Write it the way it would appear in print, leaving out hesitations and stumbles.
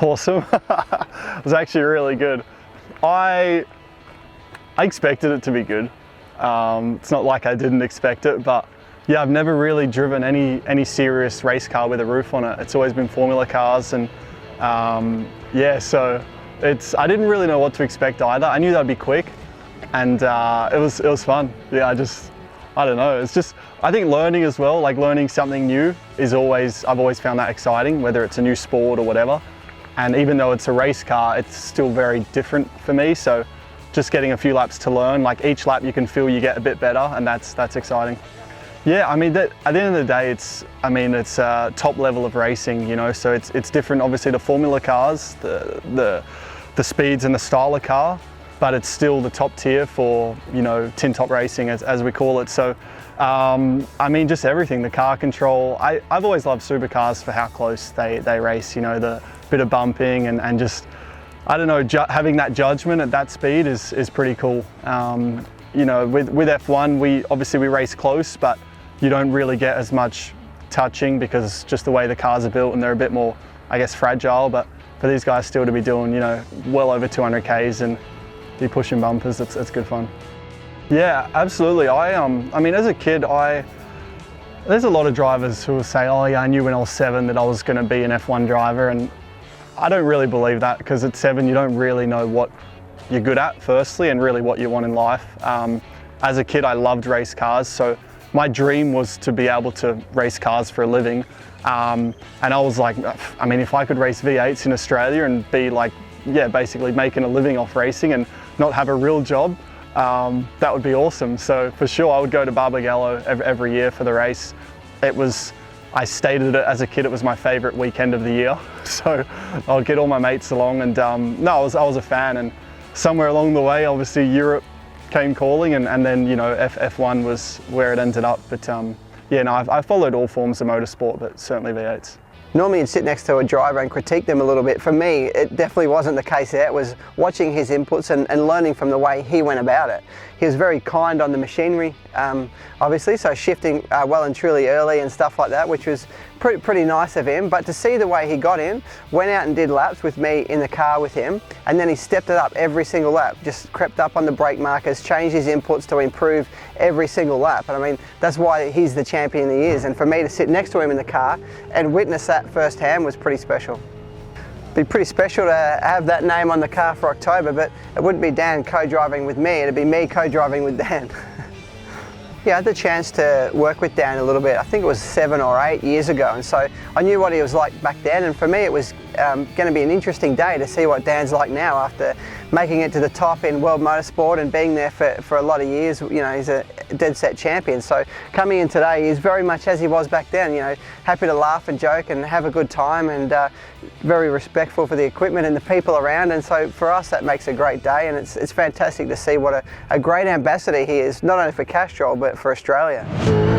Awesome. It was actually really good. I expected it to be good. It's not like I didn't expect it, but yeah, I've never really driven any serious race car with a roof on it. It's always been Formula cars, and yeah, so I didn't really know what to expect either. I knew that'd be quick, and it was fun. Yeah, I don't know. It's just, I think learning as well, like learning something new is I've always found that exciting, whether it's a new sport or whatever. And even though it's a race car, it's still very different for me. So just getting a few laps to learn, like each lap you can feel you get a bit better, and that's exciting. Yeah, I mean, at the end of the day, it's top level of racing, you know, so it's different obviously to Formula cars, the speeds and the style of car, but it's still the top tier for, you know, tin top racing as we call it. So I mean, just everything, the car control. I've always loved supercars for how close they race, you know, the bit of bumping and just, I don't know, having that judgment at that speed is pretty cool. You know, with F1, we race close, but you don't really get as much touching because just the way the cars are built, and they're a bit more, I guess, fragile. But for these guys still to be doing, you know, well over 200 Ks and be pushing bumpers, it's good fun. Yeah, absolutely. I mean, as a kid, there's a lot of drivers who will say, oh yeah, I knew when I was 7 that I was going to be an F1 driver, and I don't really believe that, because at 7 you don't really know what you're good at, firstly, and really what you want in life. As a kid, I loved race cars, so my dream was to be able to race cars for a living. And I was like, I mean, if I could race V8s in Australia and be like, yeah, basically making a living off racing and not have a real job, that would be awesome. So for sure, I would go to Barbagallo every year for the race. I stated it as a kid, it was my favourite weekend of the year. So I would get all my mates along, and no, I was a fan. And somewhere along the way, obviously Europe came calling, and then, you know, F1 was where it ended up. But yeah, no, I followed all forms of motorsport, but certainly V8s. Normally you'd sit next to a driver and critique them a little bit. For me, it definitely wasn't the case there. It was watching his inputs and learning from the way he went about it. He was very kind on the machinery, obviously, so shifting well and truly early and stuff like that, which was pretty nice of him. But to see the way he got in, went out and did laps with me in the car with him, and then he stepped it up every single lap, just crept up on the brake markers, changed his inputs to improve every single lap. And I mean, that's why he's the champion he is. And for me to sit next to him in the car and witness that firsthand was pretty special. Be pretty special to have that name on the car for October, but it wouldn't be Dan co-driving with me, it'd be me co-driving with Dan. Yeah, I had the chance to work with Dan a little bit. I think it was 7 or 8 years ago, and so I knew what he was like back then, and for me it was going to be an interesting day to see what Dan's like now after making it to the top in world motorsport and being there for a lot of years. You know, he's a dead set champion, so coming in today he's very much as he was back then, you know, happy to laugh and joke and have a good time, and very respectful for the equipment and the people around. And so for us that makes a great day, and it's fantastic to see what a great ambassador he is, not only for Castrol but for Australia.